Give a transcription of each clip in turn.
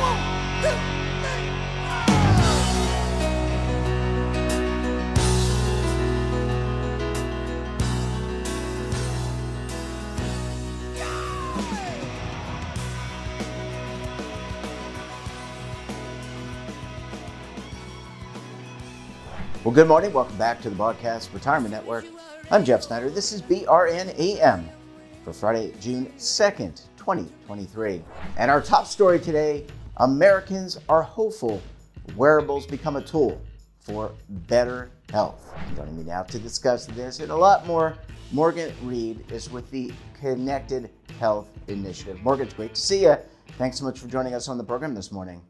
1, 2, 3. Well, good morning. Welcome back to the Broadcast Retirement Network. I'm Jeff Snyder. This is BRNAM for Friday, June 2nd, 2023. And our top story today, Americans are hopeful wearables become a tool for better health. Joining me now to discuss this and a lot more, Morgan Reed is with the Connected Health Initiative. Morgan, it's great to see you. Thanks so much for joining us on the program this morning.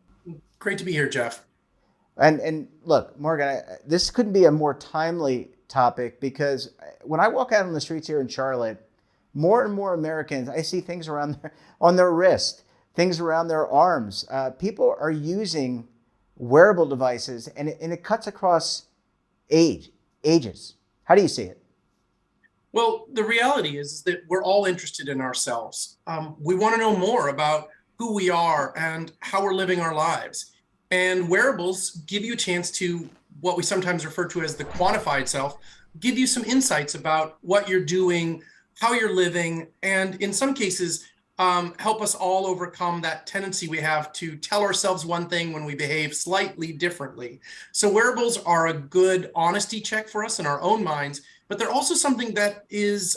Great to be here, Jeff. And look, Morgan, this couldn't be a more timely topic because when I walk out on the streets here in Charlotte, more and more Americans, I see things on their wrist, things around their arms. People are using wearable devices, and it cuts across ages. How do you see it? Well, the reality is that we're all interested in ourselves. We want to know more about who we are and how we're living our lives. And wearables give you a chance to, what we sometimes refer to as the quantified self, give you some insights about what you're doing, how you're living, and in some cases, help us all overcome that tendency we have to tell ourselves one thing when we behave slightly differently. So wearables are a good honesty check for us in our own minds, but they're also something that is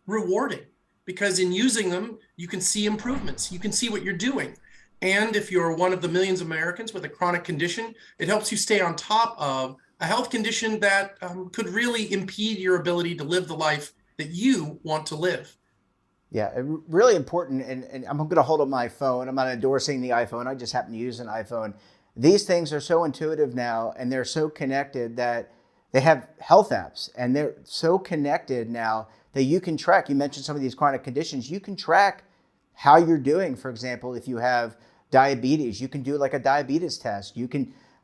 rewarding, because in using them, you can see improvements. You can see what you're doing. And if you're one of the millions of Americans with a chronic condition, it helps you stay on top of a health condition that could really impede your ability to live the life that you want to live. Yeah, really important. And I'm going to hold up my phone. I'm not endorsing the iPhone. I just happen to use an iPhone. These things are so intuitive now, and they're so connected that they have health apps, and they're so connected now that you can track. You mentioned some of these chronic conditions. You can track how you're doing. For example, if you have diabetes, you can do like a diabetes test.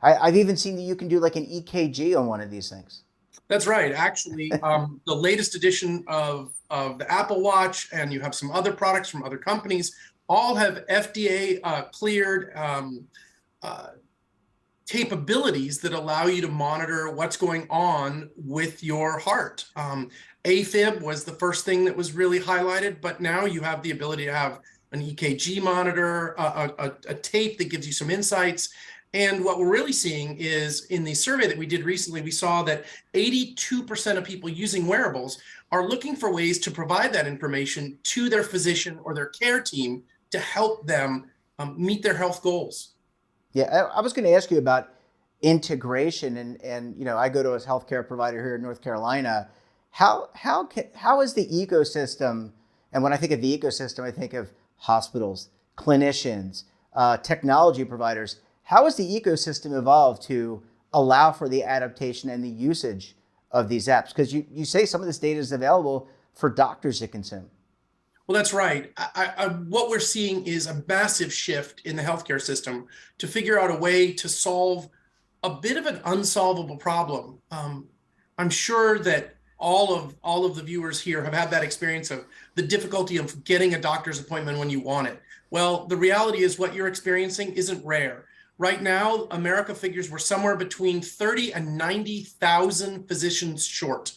I've even seen that you can do like an EKG on one of these things. That's right. Actually, the latest edition of the Apple Watch, and you have some other products from other companies, all have FDA cleared capabilities that allow you to monitor what's going on with your heart. AFib was the first thing that was really highlighted, but now you have the ability to have an EKG monitor, a tape that gives you some insights. And what we're really seeing is, in the survey that we did recently, we saw that 82% of people using wearables are looking for ways to provide that information to their physician or their care team to help them meet their health goals. Yeah, I was going to ask you about integration, and you know, I go to a healthcare provider here in North Carolina. How is the ecosystem? And when I think of the ecosystem, I think of hospitals, clinicians, technology providers. How has the ecosystem evolved to allow for the adaptation and the usage of these apps? Because you say some of this data is available for doctors to consume. Well, that's right. What we're seeing is a massive shift in the healthcare system to figure out a way to solve a bit of an unsolvable problem. I'm sure that all of the viewers here have had that experience of the difficulty of getting a doctor's appointment when you want it. Well, the reality is what you're experiencing isn't rare. Right now, America figures we're somewhere between 30 and 90,000 physicians short.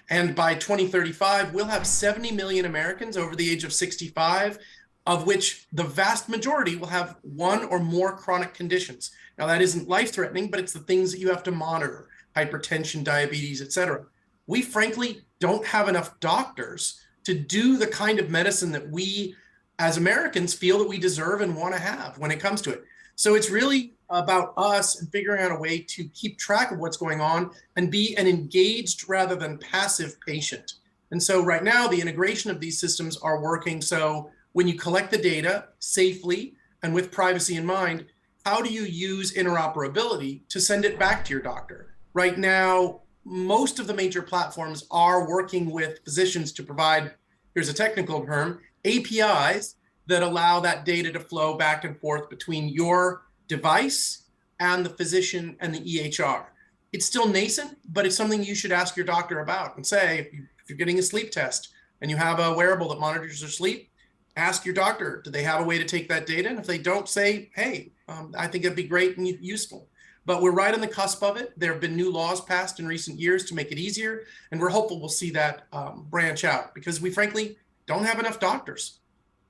And by 2035, we'll have 70 million Americans over the age of 65, of which the vast majority will have one or more chronic conditions. Now, that isn't life-threatening, but it's the things that you have to monitor: hypertension, diabetes, et cetera. We frankly don't have enough doctors to do the kind of medicine that we as Americans feel that we deserve and want to have when it comes to it. So it's really about us and figuring out a way to keep track of what's going on and be an engaged rather than passive patient. And so right now, the integration of these systems are working. So when you collect the data safely and with privacy in mind, how do you use interoperability to send it back to your doctor? Right now, most of the major platforms are working with physicians to provide, here's a technical term, APIs that allow that data to flow back and forth between your device and the physician and the EHR. It's still nascent, but it's something you should ask your doctor about and say, if you're getting a sleep test and you have a wearable that monitors your sleep, ask your doctor, do they have a way to take that data? And if they don't, say, hey, I think it'd be great and useful. But we're right on the cusp of it. There have been new laws passed in recent years to make it easier, and we're hopeful we'll see that branch out, because we frankly don't have enough doctors.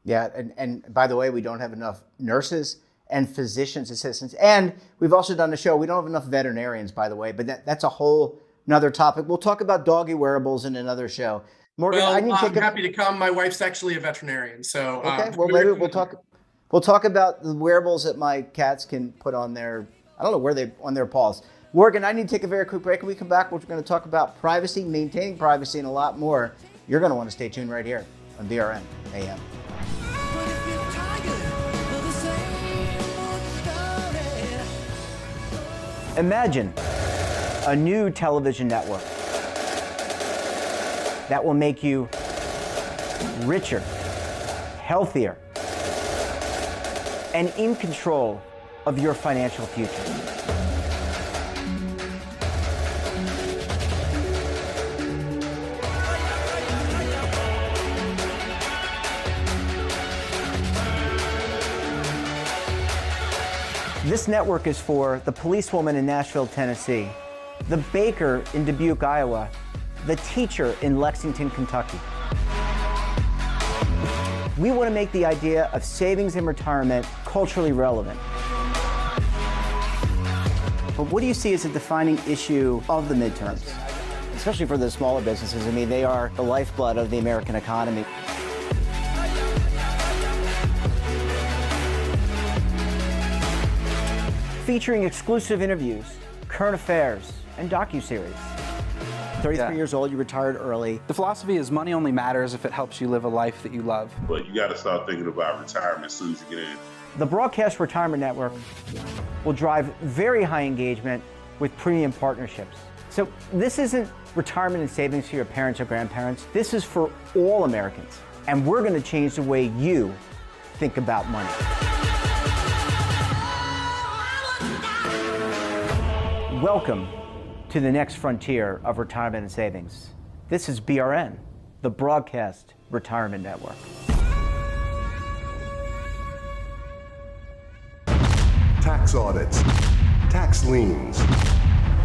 Yeah, and by the way, we don't have enough nurses and physicians assistants. And we've also done a show, we don't have enough veterinarians, by the way, but that's a whole another topic. We'll talk about doggy wearables in another show. Morgan, Well, I'm happy to come. My wife's actually a veterinarian, so okay. Well, maybe we'll talk. We'll talk about the wearables that my cats can put on their, I don't know where they, on their paws. Morgan, I need to take a very quick break. When we come back, we're going to talk about privacy, maintaining privacy, and a lot more. You're going to want to stay tuned right here on BRN AM. Imagine a new television network that will make you richer, healthier, and in control of your financial future. This network is for the policewoman in Nashville, Tennessee, the baker in Dubuque, Iowa, the teacher in Lexington, Kentucky. We want to make the idea of savings and retirement culturally relevant. But what do you see as a defining issue of the midterms, especially for the smaller businesses? I mean, they are the lifeblood of the American economy. Featuring exclusive interviews, current affairs, and docuseries. 33 years old, you retired early. The philosophy is money only matters if it helps you live a life that you love. But you got to start thinking about retirement as soon as you get in. The Broadcast Retirement Network will drive very high engagement with premium partnerships. So this isn't retirement and savings for your parents or grandparents. This is for all Americans. And we're going to change the way you think about money. Welcome to the next frontier of retirement and savings. This is BRN, the Broadcast Retirement Network. Tax audits, tax liens,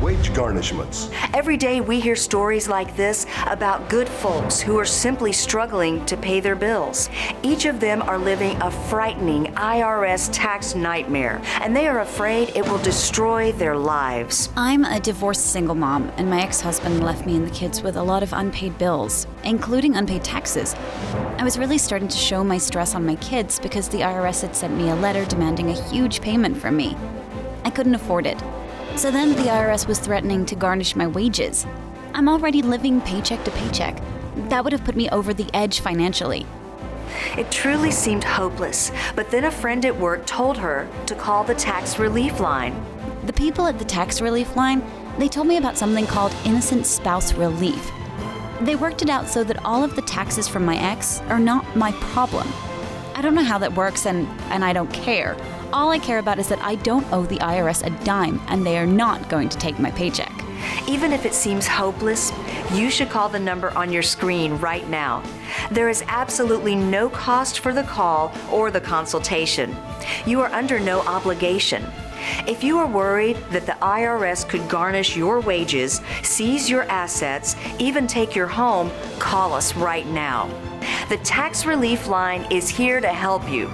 wage garnishments. Every day we hear stories like this about good folks who are simply struggling to pay their bills. Each of them are living a frightening IRS tax nightmare, and they are afraid it will destroy their lives. I'm a divorced single mom, and my ex-husband left me and the kids with a lot of unpaid bills, including unpaid taxes. I was really starting to show my stress on my kids because the IRS had sent me a letter demanding a huge payment from me. I couldn't afford it. So then the IRS was threatening to garnish my wages. I'm already living paycheck to paycheck. That would have put me over the edge financially. It truly seemed hopeless, but then a friend at work told her to call the tax relief line. The people at the tax relief line, they told me about something called innocent spouse relief. They worked it out so that all of the taxes from my ex are not my problem. I don't know how that works, and I don't care. All I care about is that I don't owe the IRS a dime, and they are not going to take my paycheck. Even if it seems hopeless, you should call the number on your screen right now. There is absolutely no cost for the call or the consultation. You are under no obligation. If you are worried that the IRS could garnish your wages, seize your assets, even take your home, call us right now. The Tax Relief Line is here to help you.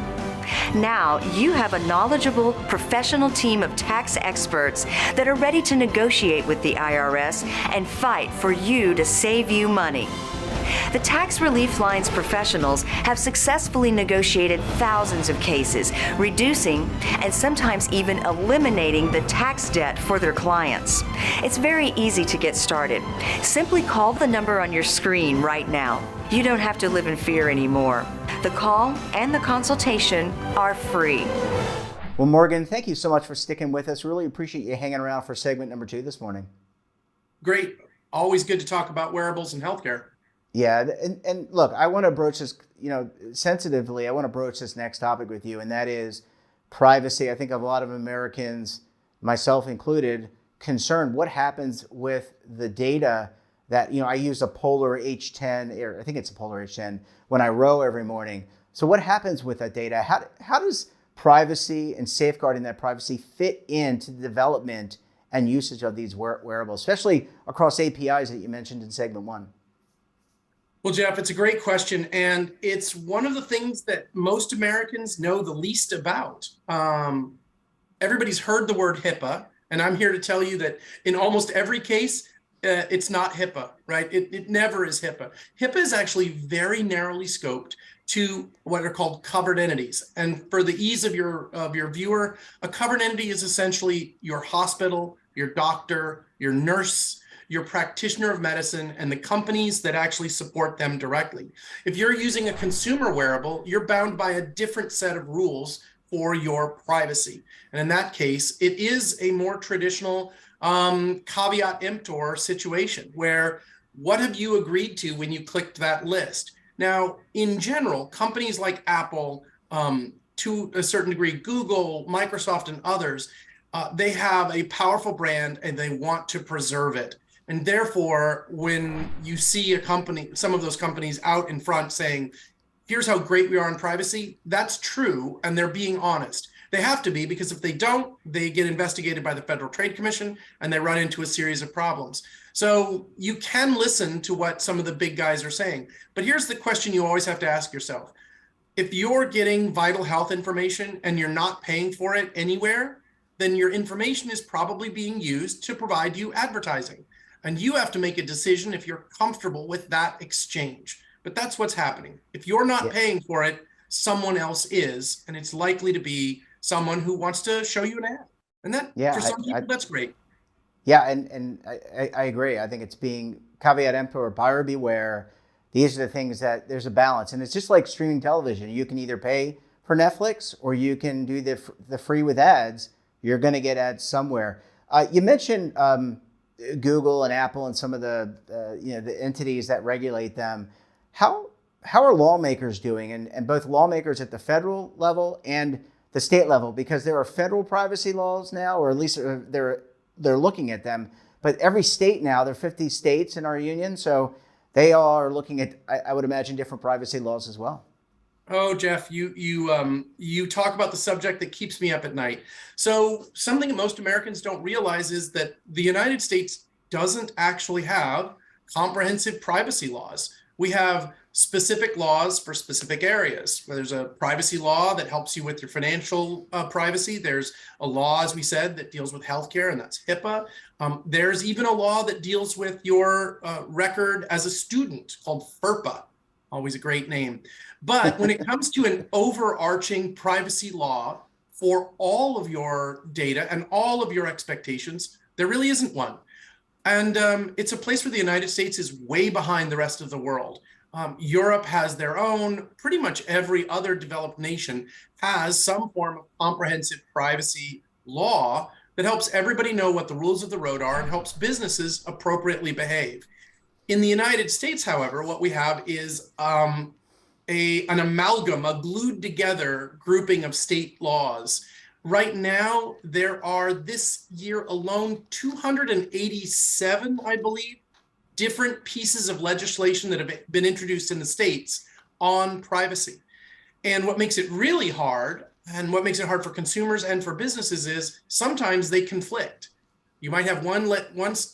Now you have a knowledgeable, professional team of tax experts that are ready to negotiate with the IRS and fight for you to save you money. The Tax Relief Line's professionals have successfully negotiated thousands of cases, reducing and sometimes even eliminating the tax debt for their clients. It's very easy to get started. Simply call the number on your screen right now. You don't have to live in fear anymore. The call and the consultation are free. Well, Morgan, thank you so much for sticking with us. Really appreciate you hanging around for segment number 2 this morning. Great. Always good to talk about wearables and healthcare. Yeah, and look, I want to broach this, sensitively. I want to broach this next topic with you, and that is privacy. I think a lot of Americans, myself included, concerned what happens with the data that, I use a Polar H10, or I think it's a Polar H10, when I row every morning. So what happens with that data? How does privacy and safeguarding that privacy fit into the development and usage of these wearables, especially across APIs that you mentioned in segment one? Well, Jeff, it's a great question. And it's one of the things that most Americans know the least about. Everybody's heard the word HIPAA, and I'm here to tell you that in almost every case, it's not HIPAA, right? It never is HIPAA. HIPAA is actually very narrowly scoped to what are called covered entities. And for the ease of your viewer, a covered entity is essentially your hospital, your doctor, your nurse, your practitioner of medicine, and the companies that actually support them directly. If you're using a consumer wearable, you're bound by a different set of rules for your privacy. And in that case, it is a more traditional caveat emptor situation where what have you agreed to when you clicked that list? Now, in general, companies like Apple, to a certain degree, Google, Microsoft, and others, they have a powerful brand and they want to preserve it. And therefore, when you see a company, some of those companies out in front saying, here's how great we are in privacy, that's true, and they're being honest. They have to be, because if they don't, they get investigated by the Federal Trade Commission and they run into a series of problems. So you can listen to what some of the big guys are saying. But here's the question you always have to ask yourself. If you're getting vital health information and you're not paying for it anywhere, then your information is probably being used to provide you advertising. And you have to make a decision if you're comfortable with that exchange. But that's what's happening. If you're not paying for it, someone else is, and it's likely to be someone who wants to show you an ad. And that, for some people, that's great. Yeah, and I agree. I think it's being caveat emptor, buyer beware. These are the things that there's a balance. And it's just like streaming television. You can either pay for Netflix or you can do the free with ads. You're going to get ads somewhere. You mentioned Google and Apple and some of the the entities that regulate them. How are lawmakers doing, and both lawmakers at the federal level and the state level? Because there are federal privacy laws now, or at least they're looking at them. But every state now, there are 50 states in our union, so they are looking at, I would imagine, different privacy laws as well. Oh, Jeff, you talk about the subject that keeps me up at night. So something that most Americans don't realize is that the United States doesn't actually have comprehensive privacy laws. We have specific laws for specific areas. There's a privacy law that helps you with your financial privacy. There's a law, as we said, that deals with healthcare, and that's HIPAA. There's even a law that deals with your record as a student called FERPA. Always a great name. But when it comes to an overarching privacy law for all of your data and all of your expectations, there really isn't one. And it's a place where the United States is way behind the rest of the world. Europe has their own. Pretty much every other developed nation has some form of comprehensive privacy law that helps everybody know what the rules of the road are and helps businesses appropriately behave. In the United States, however, what we have is an amalgam, a glued together grouping of state laws. Right now, there are this year alone 287, I believe, different pieces of legislation that have been introduced in the states on privacy. And what makes it really hard, and what makes it hard for consumers and for businesses, is sometimes they conflict. You might have one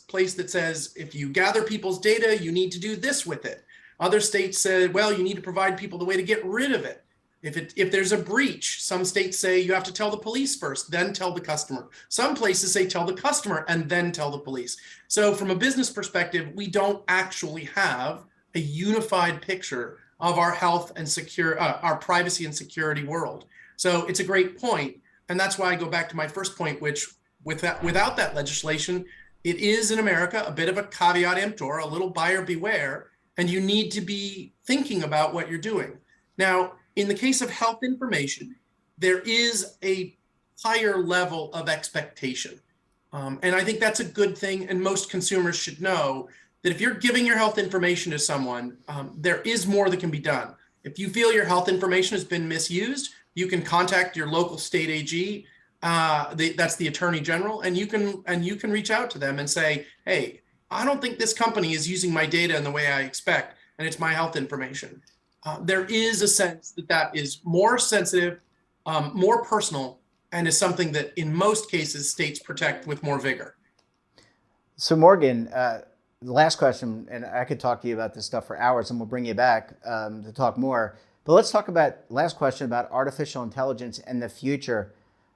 place that says, if you gather people's data, you need to do this with it. Other states say, well, you need to provide people the way to get rid of it. If there's a breach, some states say you have to tell the police first, then tell the customer. Some places say tell the customer and then tell the police. So from a business perspective, we don't actually have a unified picture of our health and our privacy and security world. So it's a great point. And that's why I go back to my first point, which without that legislation, it is in America a bit of a caveat emptor, a little buyer beware, and you need to be thinking about what you're doing. Now, in the case of health information, there is a higher level of expectation. And I think that's a good thing. And most consumers should know that if you're giving your health information to someone, there is more that can be done. If you feel your health information has been misused, you can contact your local state AG. That's the Attorney General, and you can reach out to them and say, hey, I don't think this company is using my data in the way I expect, and it's my health information. there is a sense that that is more sensitive, more personal, and is something that in most cases states protect with more vigor. So Morgan, the last question, and I could talk to you about this stuff for hours, and we'll bring you back to talk more. But let's talk about last question about artificial intelligence and the future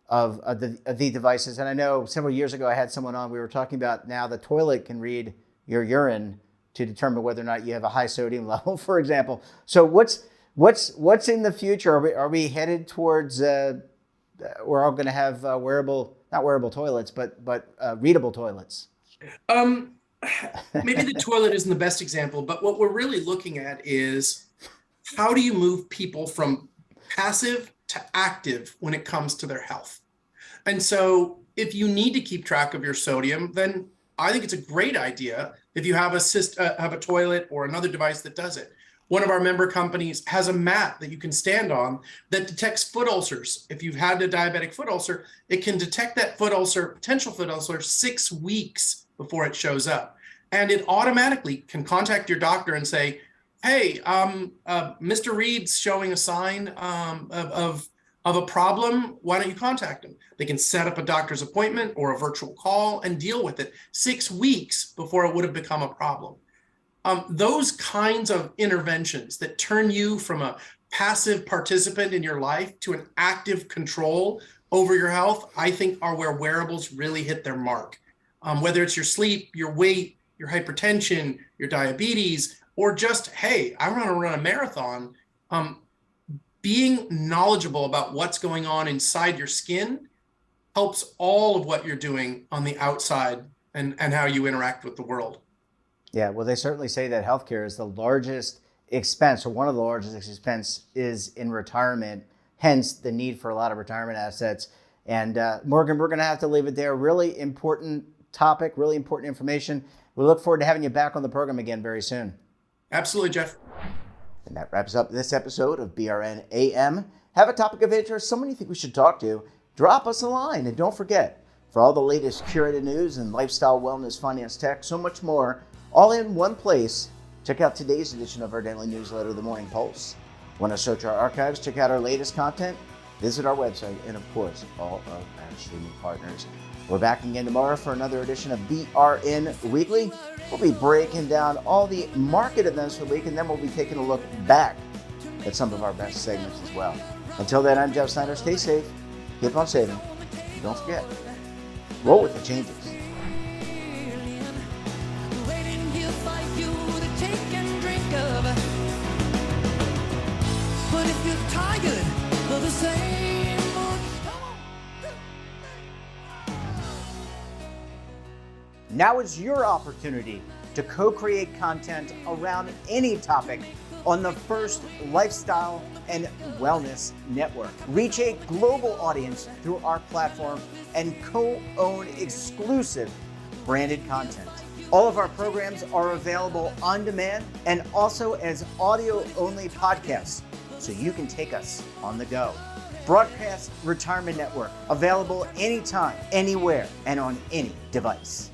of the devices. And I know several years ago I had someone on. We were talking about now the toilet can read your urine to determine whether or not you have a high sodium level, for example. So what's in the future? Are we headed towards? We're all going to have not wearable toilets, but readable toilets. Maybe the toilet isn't the best example, but what we're really looking at is how do you move people from passive to active when it comes to their health? And so if you need to keep track of your sodium, then I think it's a great idea if you have a toilet or another device that does it. One of our member companies has a mat that you can stand on that detects foot ulcers. If you've had a diabetic foot ulcer, it can detect that potential foot ulcer 6 weeks before it shows up. And it automatically can contact your doctor and say, hey, Mr. Reed's showing a sign of a problem. Why don't you contact him? They can set up a doctor's appointment or a virtual call and deal with it 6 weeks before it would have become a problem. Those kinds of interventions that turn you from a passive participant in your life to an active control over your health, I think are where wearables really hit their mark. Whether it's your sleep, your weight, your hypertension, your diabetes, or just, hey, I want to run a marathon, being knowledgeable about what's going on inside your skin helps all of what you're doing on the outside and how you interact with the world. Yeah, well, they certainly say that healthcare is the largest expense, or one of the largest expense is in retirement, hence the need for a lot of retirement assets. And Morgan, we're going to have to leave it there. Really important topic, really important information. We look forward to having you back on the program again very soon. Absolutely, Jeff. And that wraps up this episode of BRN AM. Have a topic of interest, someone you think we should talk to, drop us a line. And don't forget, for all the latest curated news and lifestyle, wellness, finance, tech, so much more, all in one place, check out today's edition of our daily newsletter, The Morning Pulse. Want to search our archives, check out our latest content, visit our website, and of course, all of our streaming partners. We're back again tomorrow for another edition of BRN Weekly. We'll be breaking down all the market events for the week, and then we'll be taking a look back at some of our best segments as well. Until then, I'm Jeff Snyder. Stay safe, keep on saving, and don't forget, roll with the changes. But if you're tired of the same old... Now is your opportunity to co-create content around any topic on the first lifestyle and wellness network. Reach a global audience through our platform and co-own exclusive branded content. All of our programs are available on demand and also as audio-only podcasts, so you can take us on the go. Broadcast Retirement Network, available anytime, anywhere, and on any device.